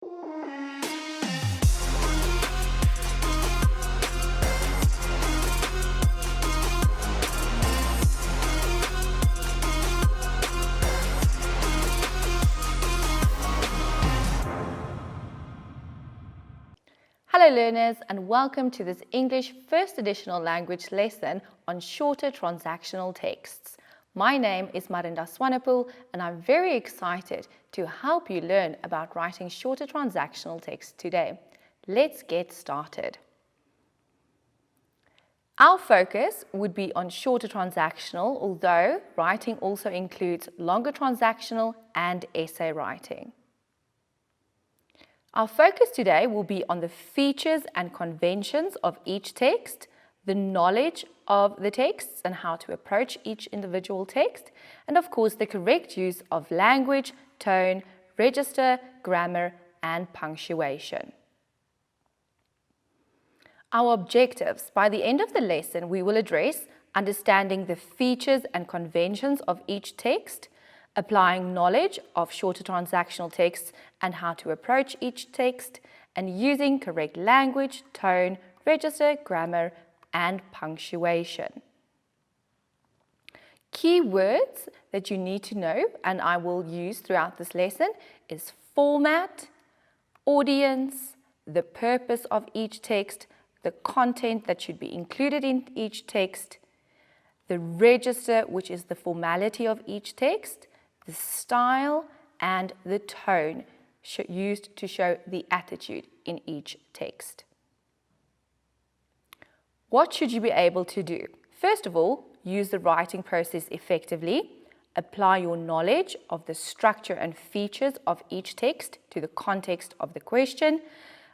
Hello learners, and welcome to this English First Additional Language lesson on shorter transactional texts. My name is Marinda Swanepoel and I'm very excited to help you learn about writing shorter transactional text today. Let's get started. Our focus would be on shorter transactional, although writing also includes longer transactional and essay writing. Our focus today will be on the features and conventions of each text, the knowledge of the texts and how to approach each individual text, and of course the correct use of language, tone, register, grammar, and punctuation. Our objectives. By the end of the lesson, we will address understanding the features and conventions of each text, applying knowledge of shorter transactional texts and how to approach each text, and using correct language, tone, register, grammar, and punctuation. Key words that you need to know, and I will use throughout this lesson, is format, audience, the purpose of each text, the content that should be included in each text, the register, which is the formality of each text, the style, and the tone used to show the attitude in each text. What should you be able to do? First of all, use the writing process effectively. Apply your knowledge of the structure and features of each text to the context of the question.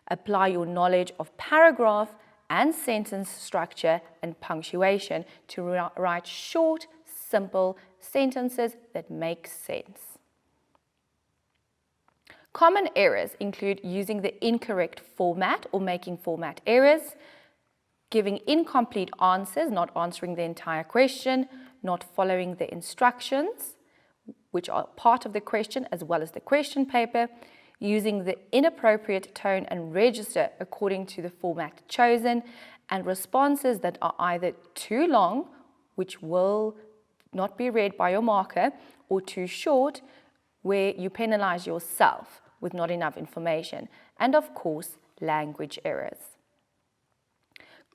Apply your knowledge of paragraph and sentence structure and punctuation to write short, simple sentences that make sense. Common errors include using the incorrect format or making format errors, giving incomplete answers, not answering the entire question, not following the instructions, which are part of the question as well as the question paper, using the inappropriate tone and register according to the format chosen, and responses that are either too long, which will not be read by your marker, or too short, where you penalize yourself with not enough information, and of course, language errors.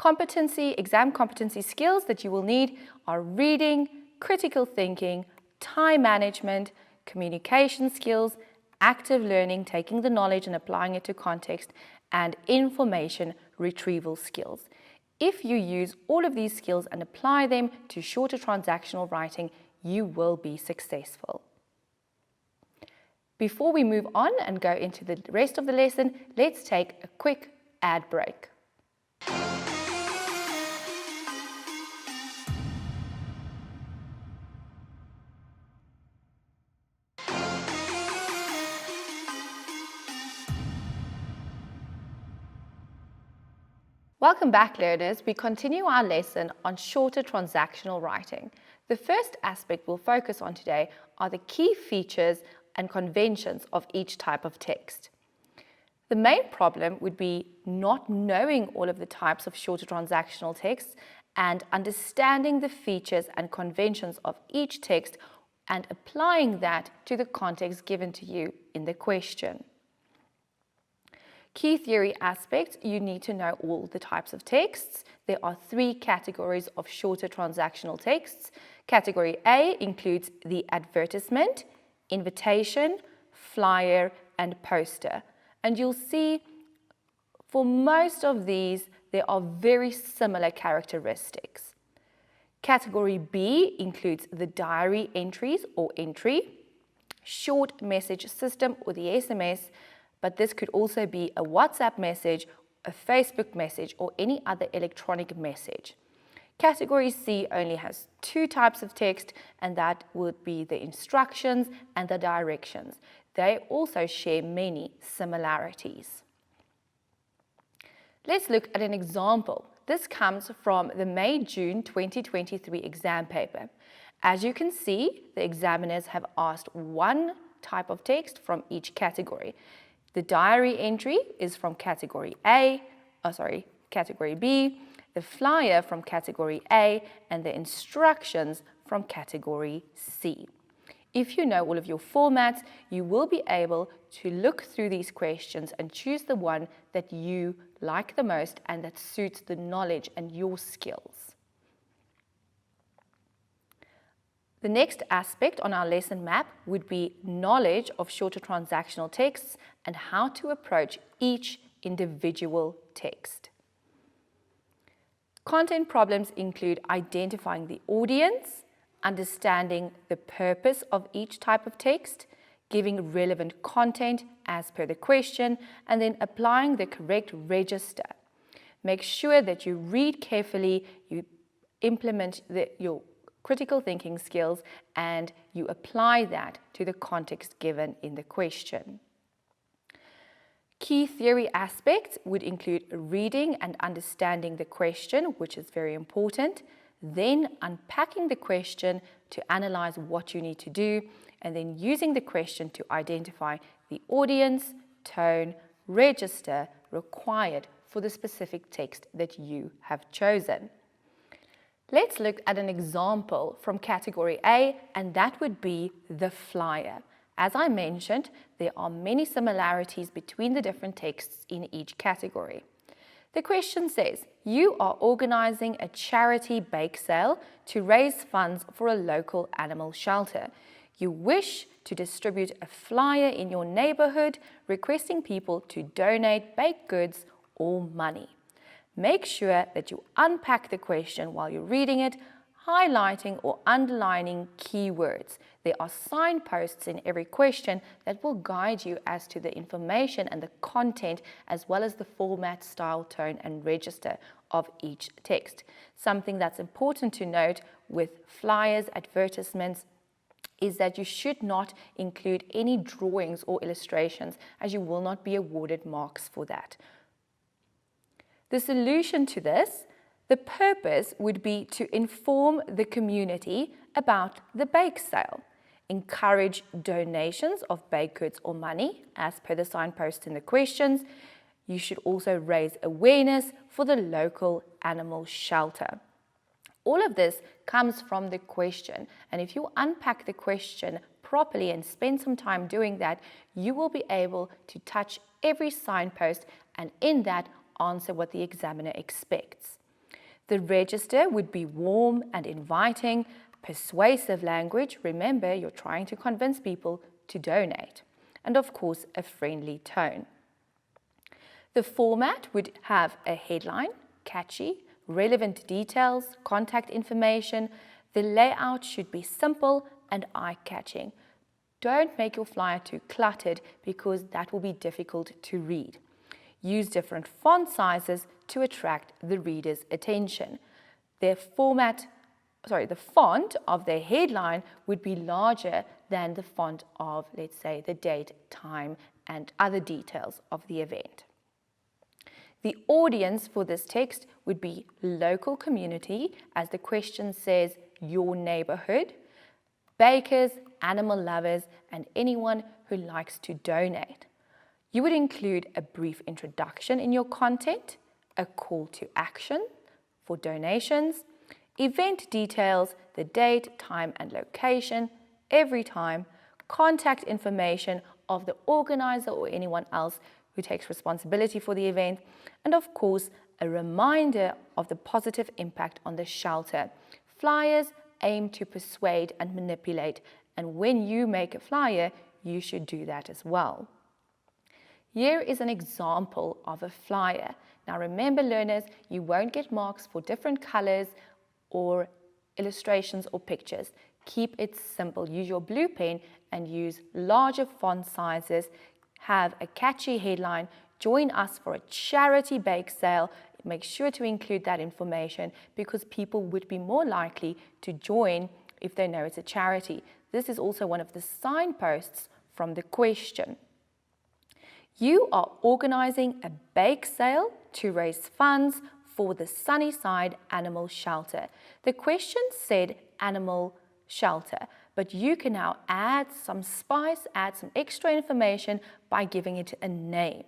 Exam competency skills that you will need are reading, critical thinking, time management, communication skills, active learning, taking the knowledge and applying it to context, and information retrieval skills. If you use all of these skills and apply them to shorter transactional writing, you will be successful. Before we move on and go into the rest of the lesson, let's take a quick ad break. Welcome back, learners. We continue our lesson on shorter transactional writing. The first aspect we'll focus on today are the key features and conventions of each type of text. The main problem would be not knowing all of the types of shorter transactional texts and understanding the features and conventions of each text and applying that to the context given to you in the question. Key theory aspects, you need to know all the types of texts. There are 3 categories of shorter transactional texts. Category A includes the advertisement, invitation, flyer, and poster. And you'll see for most of these, there are very similar characteristics. Category B includes the diary entries or entry, short message system or the SMS, but this could also be a WhatsApp message, a Facebook message, or any other electronic message. Category C only has 2 types of text, and that would be the instructions and the directions. They also share many similarities. Let's look at an example. This comes from the May-June 2023 exam paper. As you can see, the examiners have asked 1 type of text from each category. The diary entry is from category category B, the flyer from category A, and the instructions from category C. If you know all of your formats, you will be able to look through these questions and choose the one that you like the most and that suits the knowledge and your skills. The next aspect on our lesson map would be knowledge of shorter transactional texts and how to approach each individual text. Content problems include identifying the audience, understanding the purpose of each type of text, giving relevant content as per the question, and then applying the correct register. Make sure that you read carefully, you implement your critical thinking skills, and you apply that to the context given in the question. Key theory aspects would include reading and understanding the question, which is very important, then unpacking the question to analyze what you need to do, and then using the question to identify the audience, tone, register required for the specific text that you have chosen. Let's look at an example from category A, and that would be the flyer. As I mentioned, there are many similarities between the different texts in each category. The question says, you are organizing a charity bake sale to raise funds for a local animal shelter. You wish to distribute a flyer in your neighborhood requesting people to donate baked goods or money. Make sure that you unpack the question while you're reading it, highlighting or underlining keywords. There are signposts in every question that will guide you as to the information and the content, as well as the format, style, tone, and register of each text. Something that's important to note with flyers, advertisements, is that you should not include any drawings or illustrations, as you will not be awarded marks for that. The solution to this, the purpose would be to inform the community about the bake sale, encourage donations of baked goods or money, as per the signpost in the questions. You should also raise awareness for the local animal shelter. All of this comes from the question, and if you unpack the question properly and spend some time doing that, you will be able to touch every signpost and in that answer what the examiner expects. The register would be warm and inviting, persuasive language. Remember, you're trying to convince people to donate. And of course, a friendly tone. The format would have a headline, catchy, relevant details, contact information. The layout should be simple and eye-catching. Don't make your flyer too cluttered because that will be difficult to read. Use different font sizes to attract the reader's attention. The font of the headline would be larger than the font of, let's say, the date, time, and other details of the event. The audience for this text would be local community, as the question says your neighborhood, bakers, animal lovers, and anyone who likes to donate. You would include a brief introduction in your content, a call to action for donations, event details, the date, time, and location, every time, contact information of the organizer or anyone else who takes responsibility for the event, and of course, a reminder of the positive impact on the shelter. Flyers aim to persuade and manipulate, and when you make a flyer, you should do that as well. Here is an example of a flyer. Now remember, learners, you won't get marks for different colors or illustrations or pictures. Keep it simple. Use your blue pen and use larger font sizes. Have a catchy headline. Join us for a charity bake sale. Make sure to include that information because people would be more likely to join if they know it's a charity. This is also one of the signposts from the question. You are organizing a bake sale to raise funds for the Sunnyside Animal Shelter. The question said animal shelter, but you can now add some spice, add some extra information by giving it a name.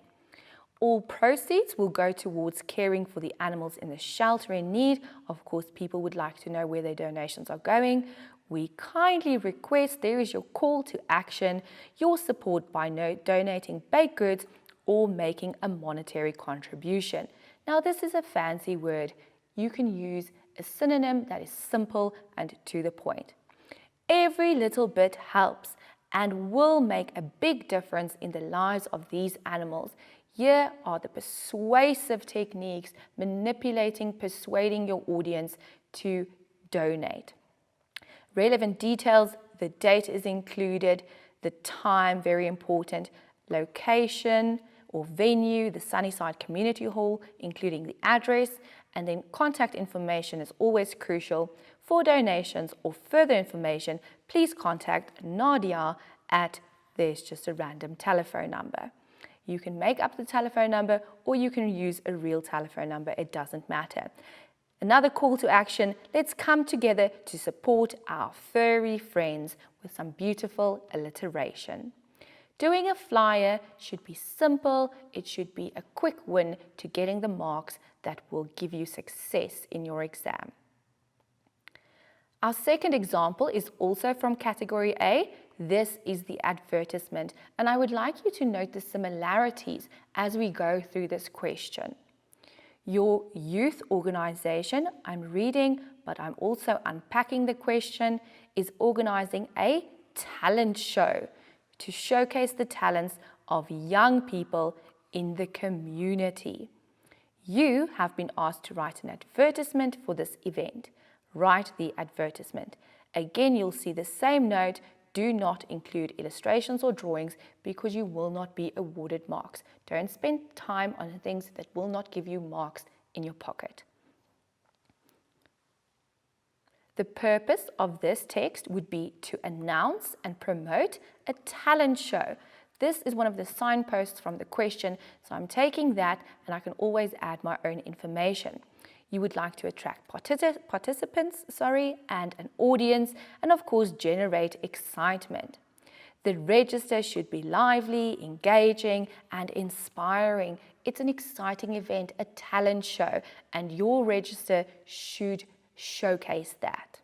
All proceeds will go towards caring for the animals in the shelter in need. Of course, people would like to know where their donations are going. We kindly request, there is your call to action, your support by donating baked goods or making a monetary contribution. Now, this is a fancy word. You can use a synonym that is simple and to the point. Every little bit helps and will make a big difference in the lives of these animals. Here are the persuasive techniques, persuading your audience to donate. Relevant details, the date is included, the time, very important, location or venue, the Sunnyside Community Hall, including the address, and then contact information is always crucial. For donations or further information, please contact Nadia at, there's just a random telephone number. You can make up the telephone number or you can use a real telephone number, it doesn't matter. Another call to action, let's come together to support our furry friends with some beautiful alliteration. Doing a flyer should be simple, it should be a quick win to getting the marks that will give you success in your exam. Our second example is also from category A. This is the advertisement, and I would like you to note the similarities as we go through this question. Your youth organization, I'm reading, but I'm also unpacking the question, is organizing a talent show to showcase the talents of young people in the community. You have been asked to write an advertisement for this event. Write the advertisement. Again, you'll see the same note. Do not include illustrations or drawings because you will not be awarded marks. Don't spend time on things that will not give you marks in your pocket. The purpose of this text would be to announce and promote a talent show. This is one of the signposts from the question, so I'm taking that and I can always add my own information. You would like to attract participants, and an audience, and of course generate excitement. The register should be lively, engaging, and inspiring. It's an exciting event, a talent show, and your register should showcase that.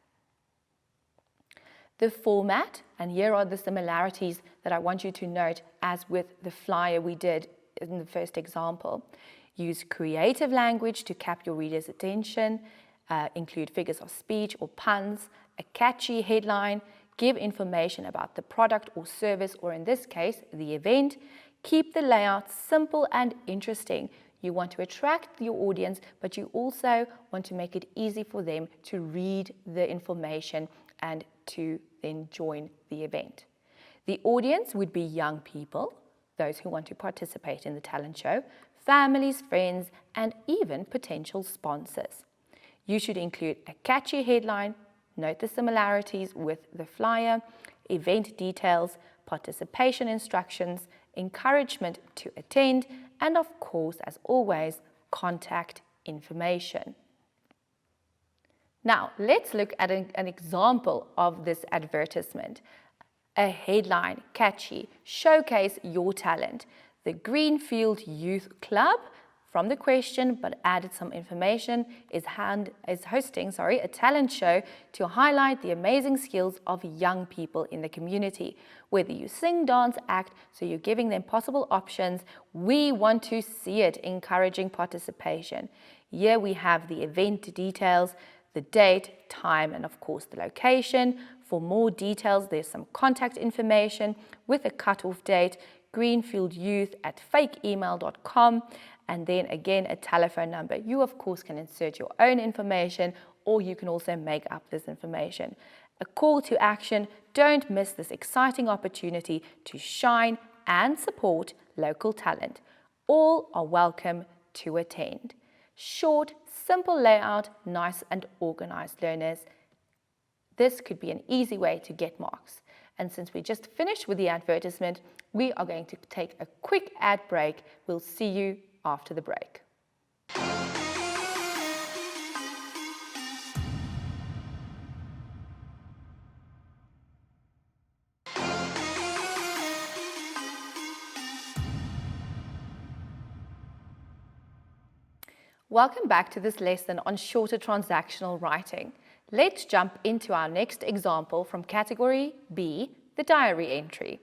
The format, and here are the similarities that I want you to note as with the flyer we did in the first example. Use creative language to capture your reader's attention, include figures of speech or puns, a catchy headline, give information about the product or service, or in this case, the event. Keep the layout simple and interesting. You want to attract your audience, but you also want to make it easy for them to read the information and to then join the event. The audience would be young people, those who want to participate in the talent show, families, friends, and even potential sponsors. You should include a catchy headline, note the similarities with the flyer, event details, participation instructions, encouragement to attend, and of course, as always, contact information. Now, let's look at an example of this advertisement. A headline, catchy, showcase your talent. The Greenfield Youth Club, from the question but added some information, is hosting a talent show to highlight the amazing skills of young people in the community. Whether you sing, dance, act, so you're giving them possible options, we want to see it, encouraging participation. Here we have the event details, the date, time, and of course the location. For more details, there's some contact information with a cutoff date, greenfieldyouth@fakeemail.com, and then again a telephone number. You of course can insert your own information, or you can also make up this information. A call to action, don't miss this exciting opportunity to shine and support local talent. All are welcome to attend. Short, simple layout, nice and organized, learners. This could be an easy way to get marks. And since we just finished with the advertisement, we are going to take a quick ad break. We'll see you after the break. Welcome back to this lesson on shorter transactional writing. Let's jump into our next example from category B, the diary entry.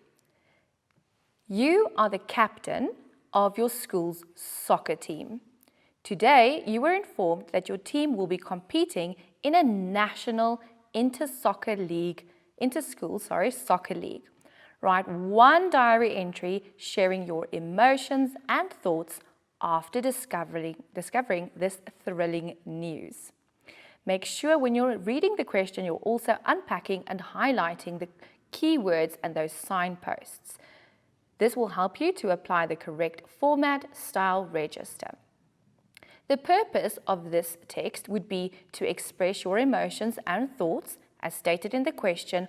You are the captain of your school's soccer team. Today, you were informed that your team will be competing in a national soccer league. Write one diary entry sharing your emotions and thoughts after discovering this thrilling news. Make sure when you're reading the question, you're also unpacking and highlighting the keywords and those signposts. This will help you to apply the correct format, style, register. The purpose of this text would be to express your emotions and thoughts, as stated in the question,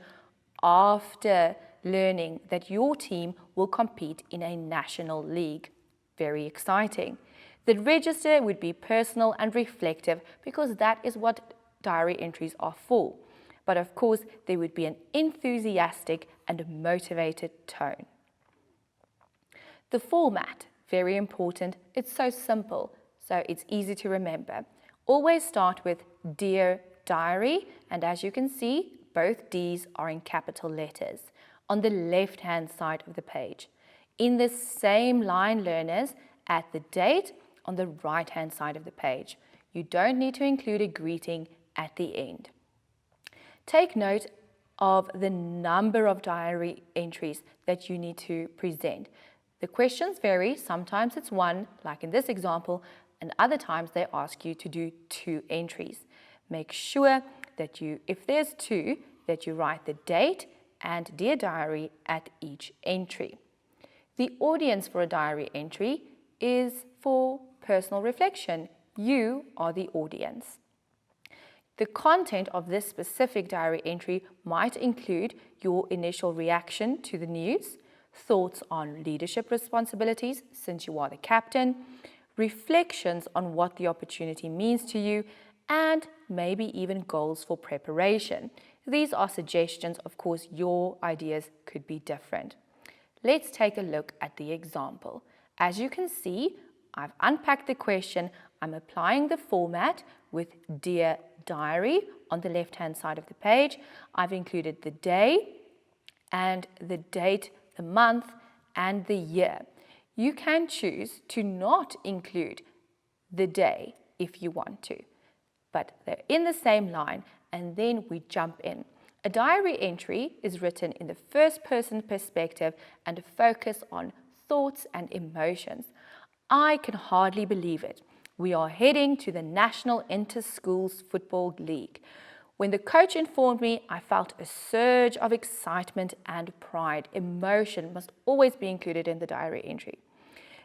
after learning that your team will compete in a national league. Very exciting. The register would be personal and reflective because that is what diary entries are for. But of course, there would be an enthusiastic and motivated tone. The format, very important. It's so simple, so it's easy to remember. Always start with Dear Diary, and as you can see, both D's are in capital letters on the left-hand side of the page. In the same line, learners, at the date on the right-hand side of the page. You don't need to include a greeting at the end. Take note of the number of diary entries that you need to present. The questions vary. Sometimes it's one, like in this example, and other times they ask you to do 2 entries. Make sure that if there's 2, that you write the date and Dear Diary at each entry. The audience for a diary entry is for personal reflection. You are the audience. The content of this specific diary entry might include your initial reaction to the news, thoughts on leadership responsibilities since you are the captain, reflections on what the opportunity means to you, and maybe even goals for preparation. These are suggestions. Of course, your ideas could be different. Let's take a look at the example. As you can see, I've unpacked the question. I'm applying the format with Dear Diary on the left-hand side of the page. I've included the day and the date, the month, and the year. You can choose to not include the day if you want to, but they're in the same line, and then we jump in. A diary entry is written in the first-person perspective and focus on thoughts and emotions. I can hardly believe it. We are heading to the National Inter-Schools Football League. When the coach informed me, I felt a surge of excitement and pride. Emotion must always be included in the diary entry.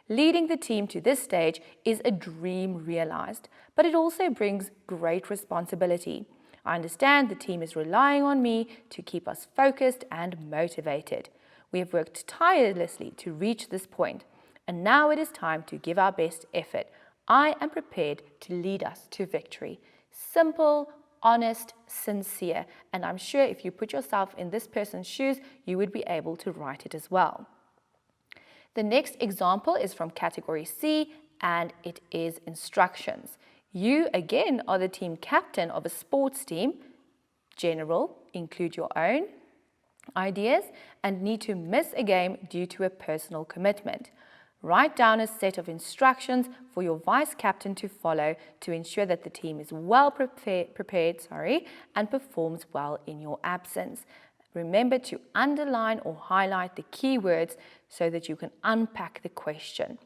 Leading the team to this stage is a dream realized, but it also brings great responsibility. I understand the team is relying on me to keep us focused and motivated. We have worked tirelessly to reach this point, and now it is time to give our best effort. I am prepared to lead us to victory. Simple, honest, sincere, and I'm sure if you put yourself in this person's shoes, you would be able to write it as well. The next example is from category C, and it is instructions. You, again, are the team captain of a sports team. General, include your own ideas, and need to miss a game due to a personal commitment. Write down a set of instructions for your vice captain to follow to ensure that the team is well prepared and performs well in your absence. Remember to underline or highlight the keywords so that you can unpack the question.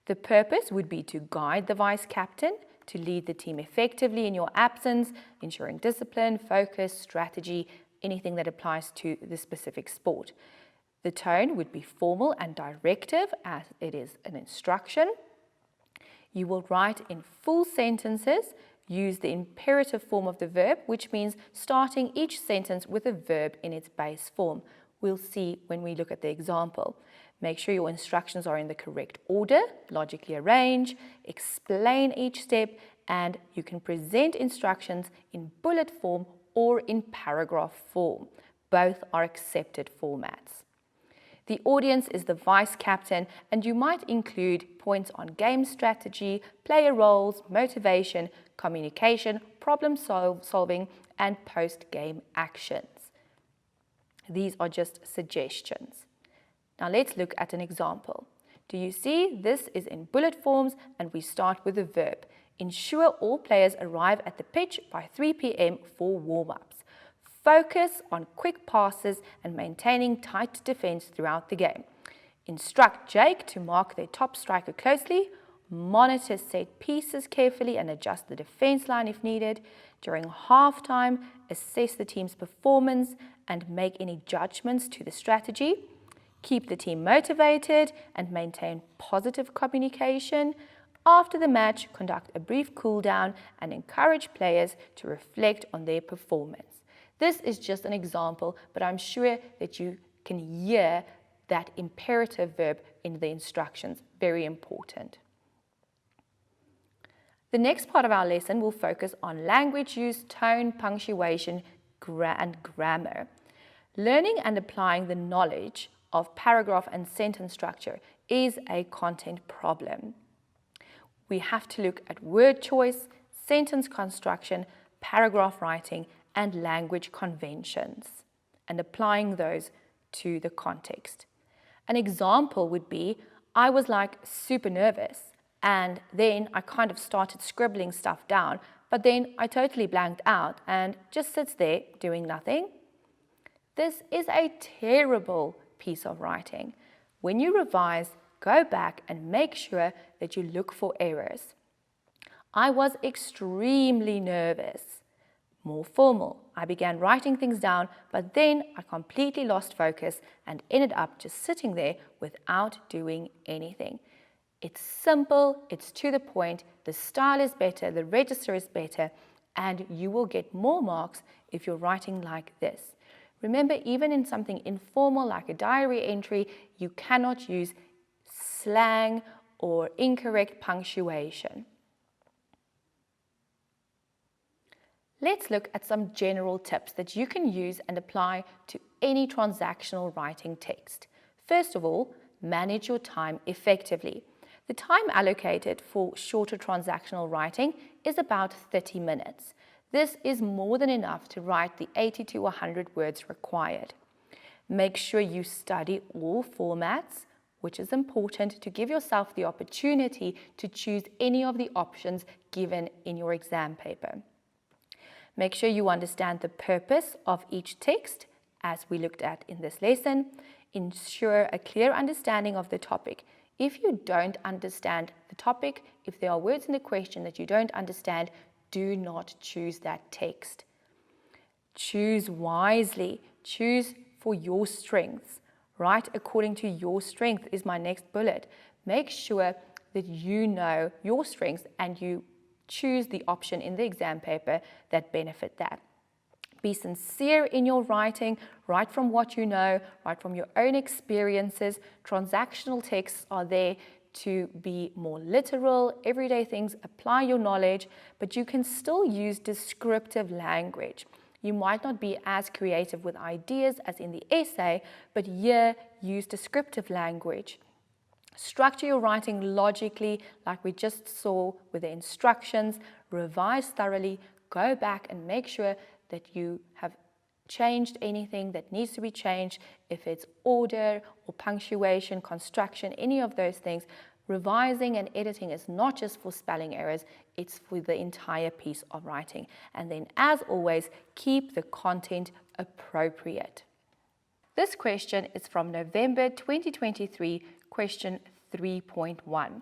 The purpose would be to guide the vice captain to lead the team effectively in your absence, ensuring discipline, focus, strategy, anything that applies to the specific sport. The tone would be formal and directive as it is an instruction. You will write in full sentences. Use the imperative form of the verb, which means starting each sentence with a verb in its base form. We'll see when we look at the example. Make sure your instructions are in the correct order, logically arrange, explain each step, and you can present instructions in bullet form or in paragraph form. Both are accepted formats. The audience is the vice captain, and you might include points on game strategy, player roles, motivation, communication, problem solving, and post-game actions. These are just suggestions. Now let's look at an example. Do you see this is in bullet forms, and we start with the verb. Ensure all players arrive at the pitch by 3 p.m. for warm-ups. Focus on quick passes and maintaining tight defense throughout the game. Instruct Jake to mark their top striker closely. Monitor set pieces carefully and adjust the defense line if needed. During halftime, assess the team's performance and make any judgments to the strategy. Keep the team motivated and maintain positive communication. After the match, conduct a brief cool down and encourage players to reflect on their performance. This is just an example, but I'm sure that you can hear that imperative verb in the instructions. Very important. The next part of our lesson will focus on language use, tone, punctuation, and grammar. Learning and applying the knowledge of paragraph and sentence structure is a content problem. We have to look at word choice, sentence construction, paragraph writing, and language conventions, and applying those to the context. An example would be, I was like super nervous, and then I kind of started scribbling stuff down, but then I totally blanked out and just sits there doing nothing. This is a terrible piece of writing. When you revise, go back and make sure that you look for errors. I was extremely nervous. More formal. I began writing things down, but then I completely lost focus and ended up just sitting there without doing anything. It's simple, it's to the point, the style is better, the register is better, and you will get more marks if you're writing like this. Remember, even in something informal like a diary entry, you cannot use slang or incorrect punctuation. Let's look at some general tips that you can use and apply to any transactional writing text. First of all, manage your time effectively. The time allocated for shorter transactional writing is about 30 minutes. This is more than enough to write the 80 to 100 words required. Make sure you study all formats, which is important to give yourself the opportunity to choose any of the options given in your exam paper. Make sure you understand the purpose of each text, as we looked at in this lesson. Ensure a clear understanding of the topic. If you don't understand the topic, if there are words in the question that you don't understand, do not choose that text. Choose wisely. Choose for your strengths. Write according to your strength is my next bullet. Make sure that you know your strengths and you choose the option in the exam paper that benefit that. Be sincere in your writing. Write from what you know. Write from your own experiences. Transactional texts are there to be more literal, everyday things. Apply your knowledge, but you can still use descriptive language. You might not be as creative with ideas as in the essay, but here use descriptive language. Structure your writing logically, like we just saw with the instructions. Revise thoroughly. Go back and make sure that you have changed anything that needs to be changed. If it's order or punctuation, construction, any of those things. Revising and editing is not just for spelling errors, it's for the entire piece of writing. And then, as always, keep the content appropriate. This question is from November 2023, question 3.1.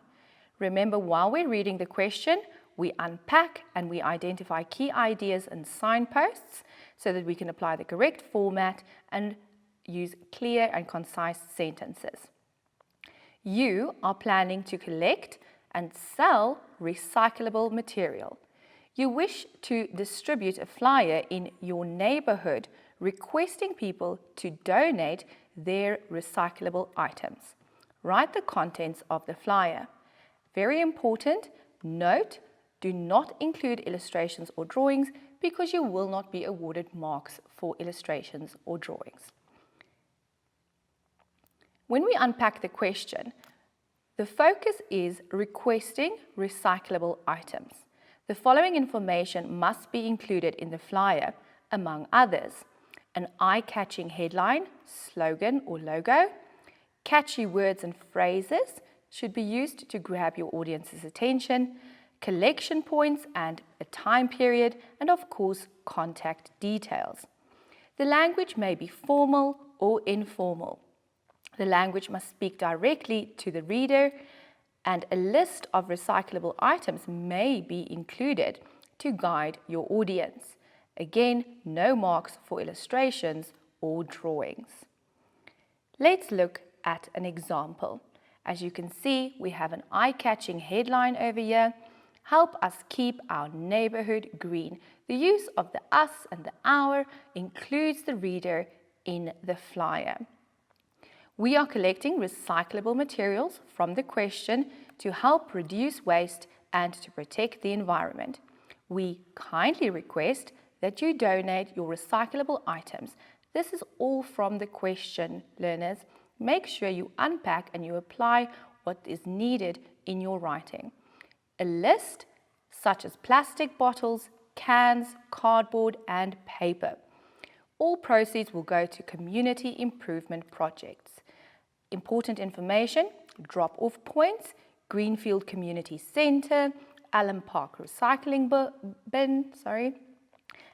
Remember, while we're reading the question, we unpack and we identify key ideas and signposts so that we can apply the correct format and use clear and concise sentences. You are planning to collect and sell recyclable material. You wish to distribute a flyer in your neighborhood requesting people to donate their recyclable items. Write the contents of the flyer. Very important, note, do not include illustrations or drawings because you will not be awarded marks for illustrations or drawings. When we unpack the question, the focus is requesting recyclable items. The following information must be included in the flyer, among others: an eye-catching headline, slogan or logo, catchy words and phrases should be used to grab your audience's attention, collection points and a time period, and of course, contact details. The language may be formal or informal. The language must speak directly to the reader, and a list of recyclable items may be included to guide your audience. Again, no marks for illustrations or drawings. Let's look at an example. As you can see, we have an eye-catching headline over here. Help us keep our neighborhood green. The use of the us and the our includes the reader in the flyer. We are collecting recyclable materials from the question to help reduce waste and to protect the environment. We kindly request that you donate your recyclable items. This is all from the question, learners. Make sure you unpack and you apply what is needed in your writing. A list such as plastic bottles, cans, cardboard, and paper. All proceeds will go to community improvement projects. Important information: drop-off points, Greenfield Community Centre, Allen Park Recycling Bin,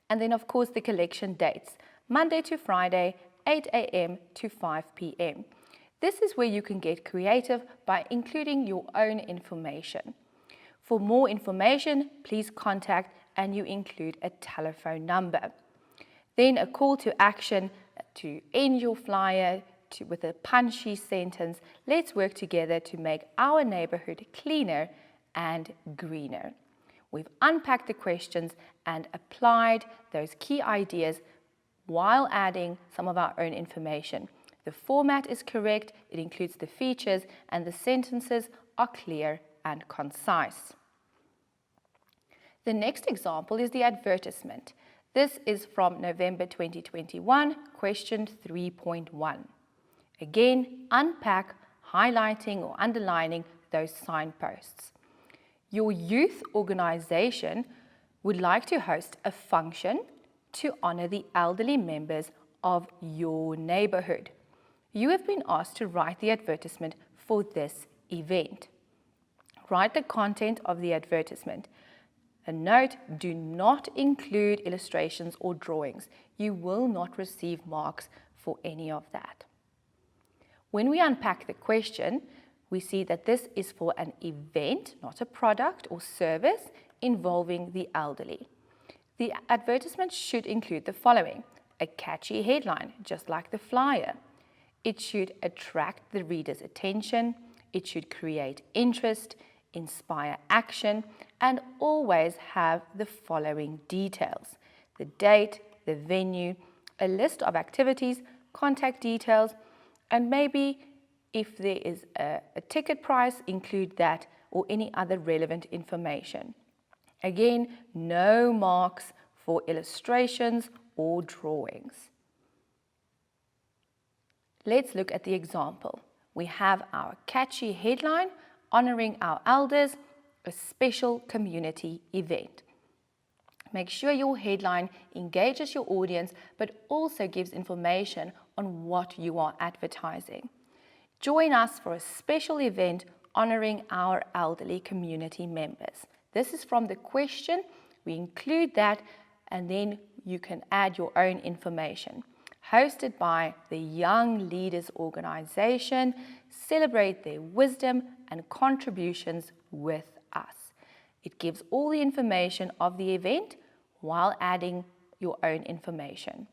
and then of course the collection dates, Monday to Friday, 8 a.m. to 5 p.m. This is where you can get creative by including your own information. For more information, please contact and you include a telephone number. Then a call to action to end your flyer with a punchy sentence: let's work together to make our neighborhood cleaner and greener. We've unpacked the questions and applied those key ideas while adding some of our own information. The format is correct, it includes the features, and the sentences are clear and concise. The next example is the advertisement. This is from November 2021, question 3.1. Again, unpack, highlighting or underlining those signposts. Your youth organization would like to host a function to honor the elderly members of your neighborhood. You have been asked to write the advertisement for this event. Write the content of the advertisement. A note: do not include illustrations or drawings. You will not receive marks for any of that. When we unpack the question, we see that this is for an event, not a product or service involving the elderly. The advertisement should include the following: a catchy headline, just like the flyer. It should attract the reader's attention. It should create interest, inspire action, and always have the following details: the date, the venue, a list of activities, contact details, and maybe if there is a ticket price, include that or any other relevant information. Again, no marks for illustrations or drawings. Let's look at the example. We have our catchy headline: honoring our elders, a special community event. Make sure your headline engages your audience, but also gives information on what you are advertising. Join us for a special event honoring our elderly community members. This is from the question. We include that, and then you can add your own information. Hosted by the Young Leaders Organization, celebrate their wisdom and contributions with us. It gives all the information of the event while adding your own information.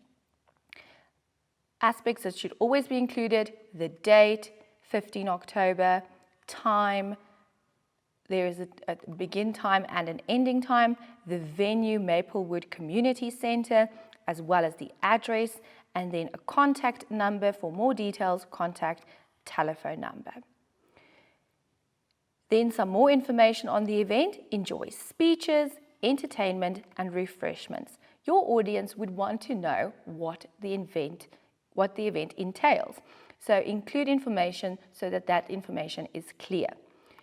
Aspects that should always be included: the date, 15 October, time, there is a begin time and an ending time, the venue, Maplewood Community Centre, as well as the address, and then a contact number for more details, contact telephone number. Then some more information on the event: enjoy speeches, entertainment, and refreshments. Your audience would want to know what the event entails. So include information so that that information is clear.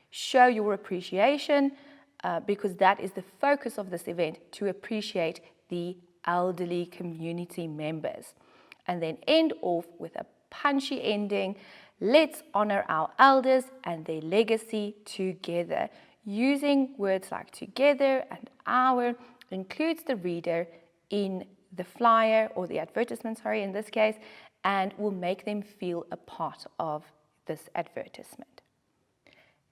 Show your appreciation because that is the focus of this event, to appreciate the elderly community members. And then end off with a punchy ending. Let's honor our elders and their legacy together. Using words like together and our includes the reader in the flyer or the advertisement, in this case, and will make them feel a part of this advertisement.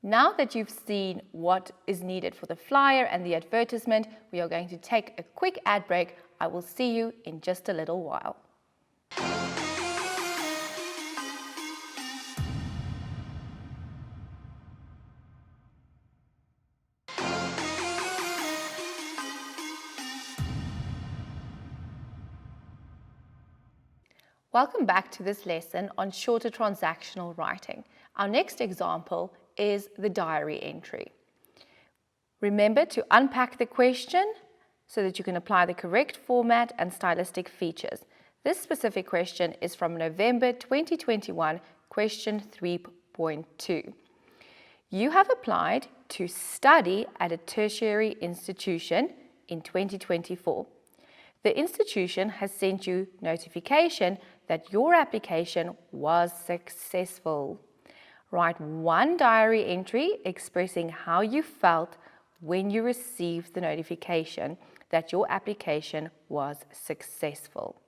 Now that you've seen what is needed for the flyer and the advertisement, we are going to take a quick ad break. I will see you in just a little while. Welcome back to this lesson on shorter transactional writing. Our next example is the diary entry. Remember to unpack the question so that you can apply the correct format and stylistic features. This specific question is from November 2021, question 3.2. You have applied to study at a tertiary institution in 2024. The institution has sent you notification that your application was successful. Write one diary entry expressing how you felt when you received the notification that your application was successful.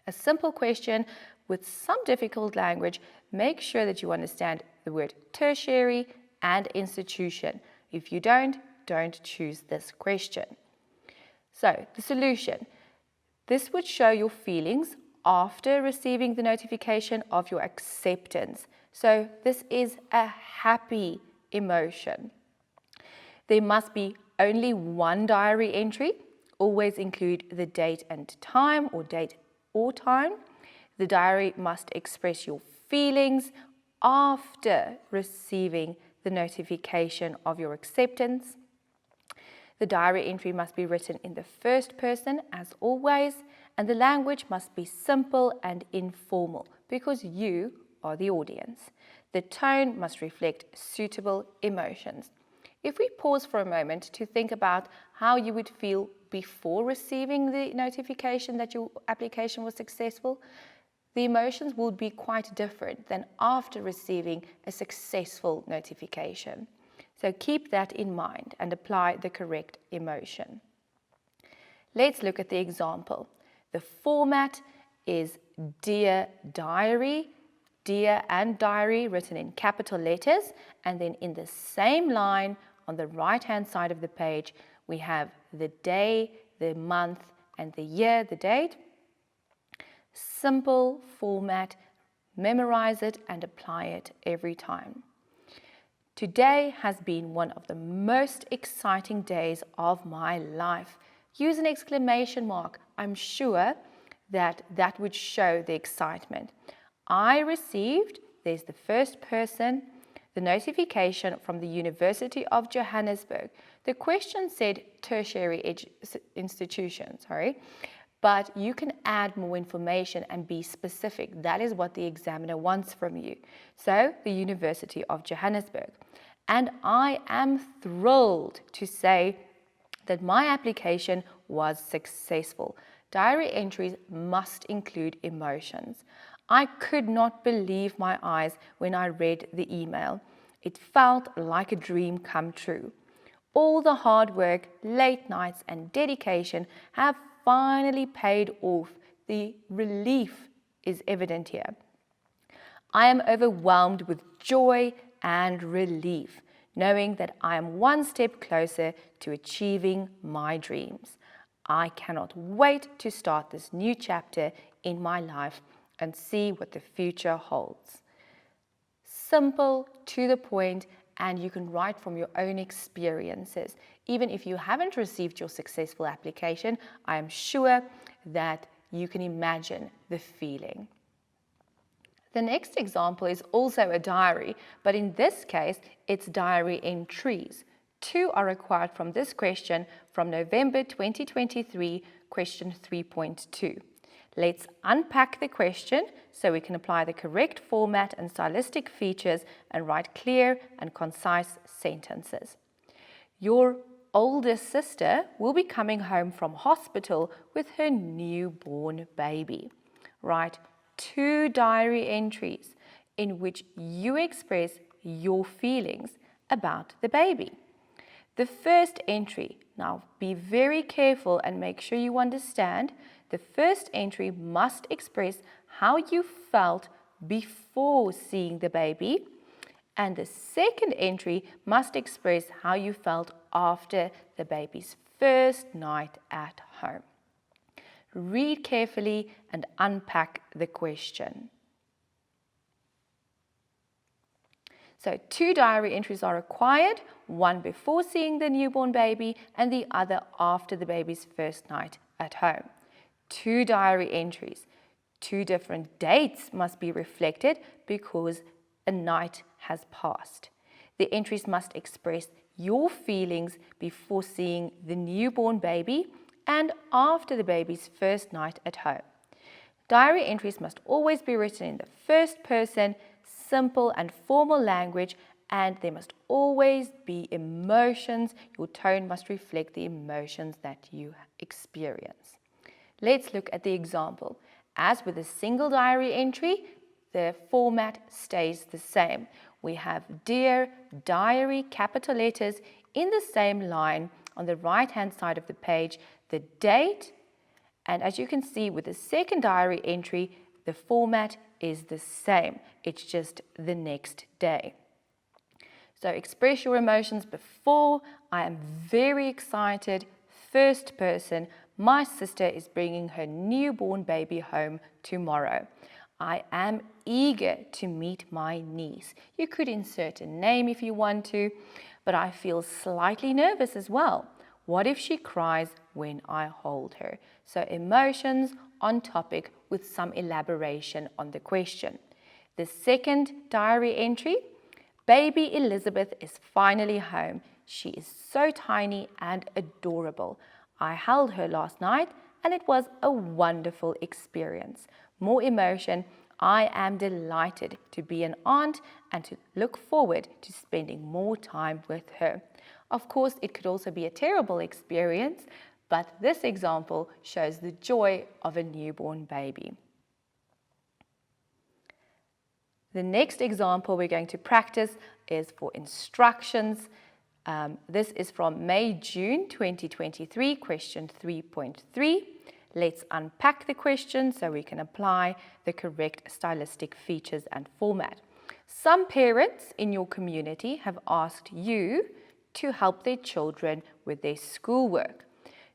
A simple question with some difficult language. Make sure that you understand the word tertiary and institution. If you don't choose this question. So, the solution. This would show your feelings after receiving the notification of your acceptance. So, this is a happy emotion. There must be only one diary entry. Always include the date and time, or date or time. The diary must express your feelings after receiving the notification of your acceptance. The diary entry must be written in the first person, as always, and the language must be simple and informal because you are the audience. The tone must reflect suitable emotions. If we pause for a moment to think about how you would feel before receiving the notification that your application was successful, the emotions would be quite different than after receiving a successful notification. So keep that in mind and apply the correct emotion. Let's look at the example. The format is Dear Diary, Dear and Diary written in capital letters, and then in the same line on the right-hand side of the page, we have the day, the month, and the year, the date. Simple format, memorize it and apply it every time. Today has been one of the most exciting days of my life. Use an exclamation mark. I'm sure that would show the excitement. I received, there's the first person, the notification from the University of Johannesburg. The question said tertiary institution, but you can add more information and be specific. That is what the examiner wants from you. So, the University of Johannesburg. And I am thrilled to say that my application was successful. Diary entries must include emotions. I could not believe my eyes when I read the email. It felt like a dream come true. All the hard work, late nights, and dedication have finally paid off. The relief is evident here. I am overwhelmed with joy and relief, knowing that I am one step closer to achieving my dreams. I cannot wait to start this new chapter in my life and see what the future holds. Simple, to the point, and you can write from your own experiences. Even if you haven't received your successful application, I am sure that you can imagine the feeling. The next example is also a diary, but in this case, it's diary entries. 2 are required from this question from November 2023, question 3.2. Let's unpack the question so we can apply the correct format and stylistic features and write clear and concise sentences. Your older sister will be coming home from hospital with her newborn baby. Write 2 diary entries in which you express your feelings about the baby. The first entry, now be very careful and make sure you understand, the first entry must express how you felt before seeing the baby, and the second entry must express how you felt after the baby's first night at home. Read carefully and unpack the question. So 2 diary entries are required, one before seeing the newborn baby and the other after the baby's first night at home. 2 diary entries. 2 different dates must be reflected because a night has passed. The entries must express your feelings before seeing the newborn baby and after the baby's first night at home. Diary entries must always be written in the first person, simple and formal language, and there must always be emotions. Your tone must reflect the emotions that you experience. Let's look at the example. As with a single diary entry, the format stays the same. We have Dear Diary, capital letters, in the same line on the right-hand side of the page, the date, and as you can see with the second diary entry, the format is the same. It's just the next day. So express your emotions before. I am very excited. First person, my sister is bringing her newborn baby home tomorrow. I am eager to meet my niece. You could insert a name if you want to, but I feel slightly nervous as well. What if she cries when I hold her? So emotions on topic with some elaboration on the question. The second diary entry, baby Elizabeth is finally home. She is so tiny and adorable. I held her last night and it was a wonderful experience. More emotion. I am delighted to be an aunt and to look forward to spending more time with her. Of course, it could also be a terrible experience, but this example shows the joy of a newborn baby. The next example we're going to practice is for instructions. This is from May-June 2023, question 3.3. Let's unpack the question so we can apply the correct stylistic features and format. Some parents in your community have asked you to help their children with their schoolwork.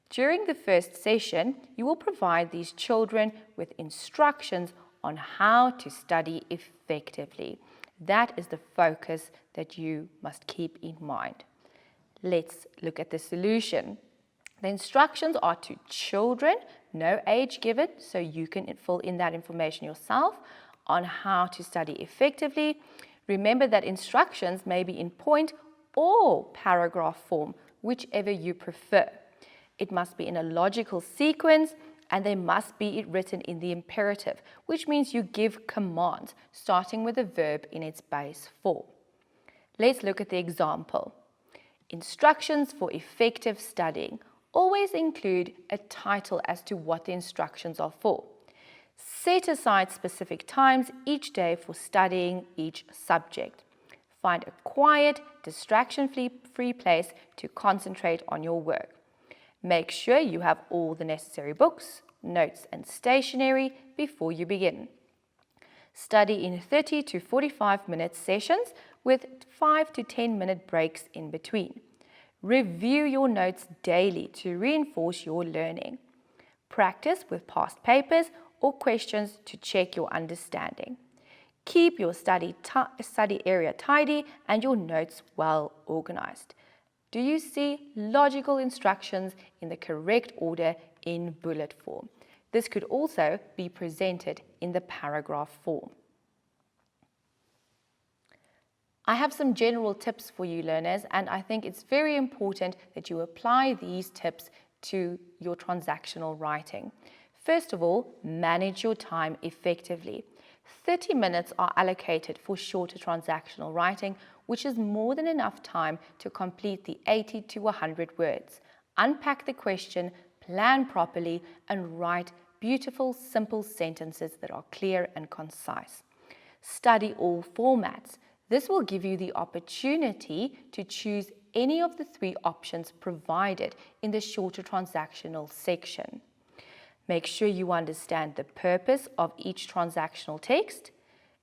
During the first session, you will provide these children with instructions on how to study effectively. That is the focus that you must keep in mind. Let's look at the solution. The instructions are to children, no age given, so you can fill in that information yourself on how to study effectively. Remember that instructions may be in point or paragraph form, whichever you prefer. It must be in a logical sequence and they must be written in the imperative, which means you give commands starting with a verb in its base form. Let's look at the example. Instructions for effective studying always include a title as to what the instructions are for. Set aside specific times each day for studying each subject. Find a quiet, distraction-free place to concentrate on your work. Make sure you have all the necessary books, notes and stationery before you begin. Study in 30 to 45 minute sessions with 5 to 10 minute breaks in between. Review your notes daily to reinforce your learning. Practice with past papers or questions to check your understanding. Keep your study area tidy and your notes well organized. Do you see logical instructions in the correct order in bullet form? This could also be presented in the paragraph form. I have some general tips for you learners, and I think it's very important that you apply these tips to your transactional writing. First of all, manage your time effectively. 30 minutes are allocated for shorter transactional writing, which is more than enough time to complete the 80 to 100 words. Unpack the question, plan properly, and write beautiful, simple sentences that are clear and concise. Study all formats. This will give you the opportunity to choose any of the 3 options provided in the shorter transactional section. Make sure you understand the purpose of each transactional text.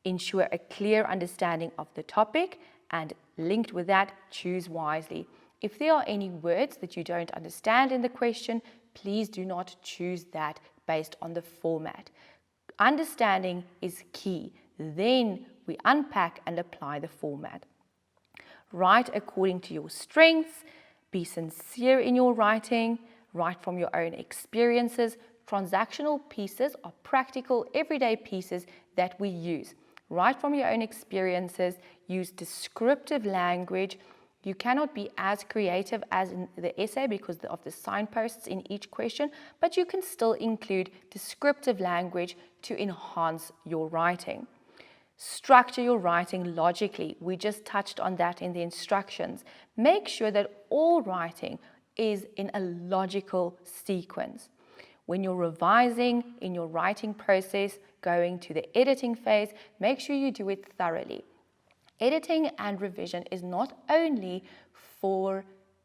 Ensure a clear understanding of the topic, and linked with that, choose wisely. If there are any words that you don't understand in the question, please do not choose that based on the format. Understanding is key. Then we unpack and apply the format. Write according to your strengths. Be sincere in your writing. Write from your own experiences. Transactional pieces are practical, everyday pieces that we use. Write from your own experiences. Use descriptive language. You cannot be as creative as in the essay because of the signposts in each question, but you can still include descriptive language to enhance your writing. Structure your writing logically. We just touched on that in the instructions. Make sure that all writing is in a logical sequence. When you're revising in your writing process, going to the editing phase, make sure you do it thoroughly. Editing and revision is not only for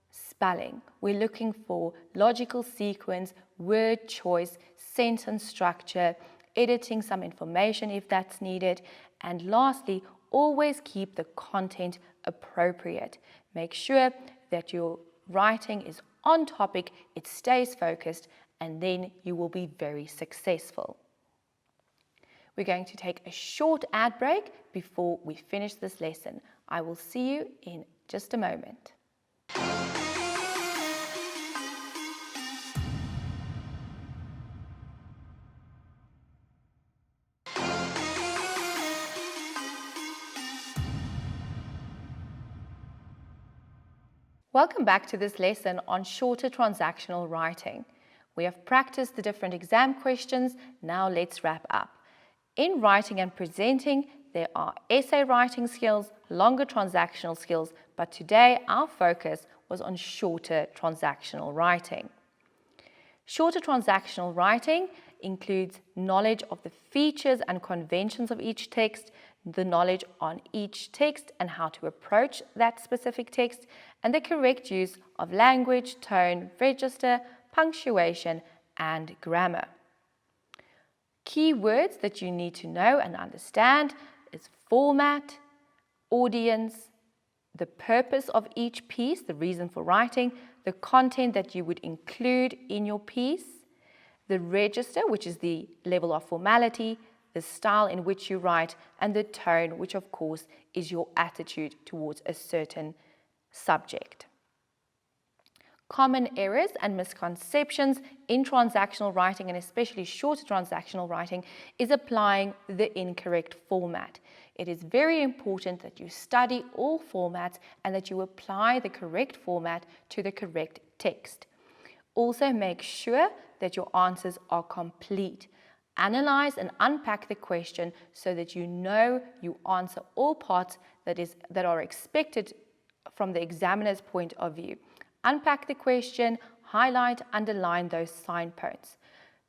spelling. We're looking for logical sequence, word choice, sentence structure, editing some information if that's needed, and lastly, always keep the content appropriate. Make sure that your writing is on topic, it stays focused, and then you will be very successful. We're going to take a short ad break before we finish this lesson. I will see you in just a moment. Welcome back to this lesson on shorter transactional writing. We have practiced the different exam questions. Now let's wrap up. In writing and presenting, there are essay writing skills, longer transactional skills, but today our focus was on shorter transactional writing. Shorter transactional writing includes knowledge of the features and conventions of each text, the knowledge on each text and how to approach that specific text, and the correct use of language, tone, register, punctuation, and grammar. Key words that you need to know and understand is format, audience, the purpose of each piece, the reason for writing, the content that you would include in your piece, the register, which is the level of formality, the style in which you write, and the tone, which of course is your attitude towards a certain subject. Common errors and misconceptions in transactional writing, and especially shorter transactional writing, is applying the incorrect format. It is very important that you study all formats and that you apply the correct format to the correct text. Also, make sure that your answers are complete. Analyze and unpack the question so that you know you answer all parts that are expected from the examiner's point of view. Unpack the question, highlight, underline those signposts.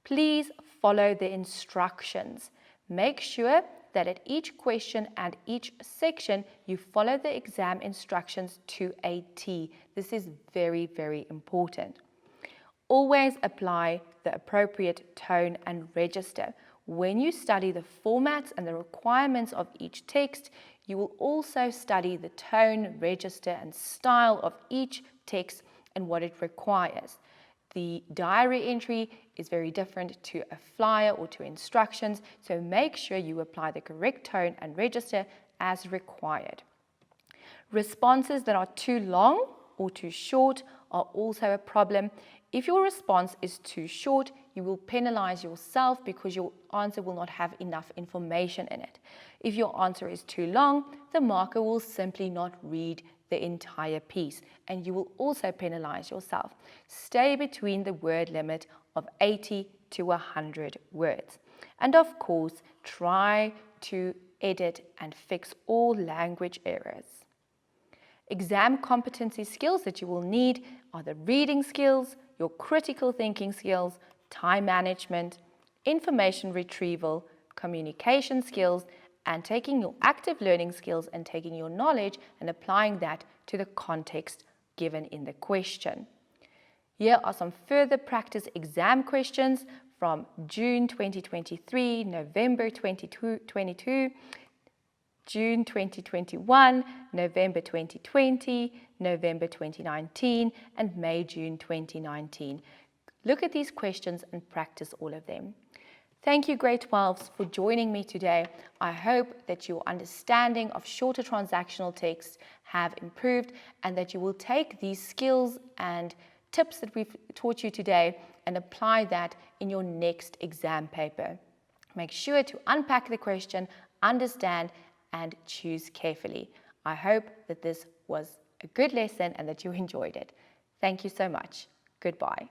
Please follow the instructions. Make sure that at each question and each section, you follow the exam instructions to a T. This is very, very important. Always apply the appropriate tone and register. When you study the formats and the requirements of each text, you will also study the tone, register, and style of each text and what it requires. The diary entry is very different to a flyer or to instructions, so make sure you apply the correct tone and register as required. Responses that are too long or too short are also a problem. If your response is too short, you will penalize yourself because your answer will not have enough information in it. If your answer is too long, the marker will simply not read the entire piece, and you will also penalize yourself. Stay between the word limit of 80 to 100 words. And of course, try to edit and fix all language errors. Exam competency skills that you will need are the reading skills, your critical thinking skills, time management, information retrieval, communication skills, and taking your active learning skills and taking your knowledge and applying that to the context given in the question. Here are some further practice exam questions from June 2023, November 2022, June 2021, November 2020, November 2019, and May-June 2019. Look at these questions and practice all of them. Thank you, Grade 12s, for joining me today. I hope that your understanding of shorter transactional texts have improved and that you will take these skills and tips that we've taught you today and apply that in your next exam paper. Make sure to unpack the question, understand, and choose carefully. I hope that this was a good lesson and that you enjoyed it. Thank you so much. Goodbye.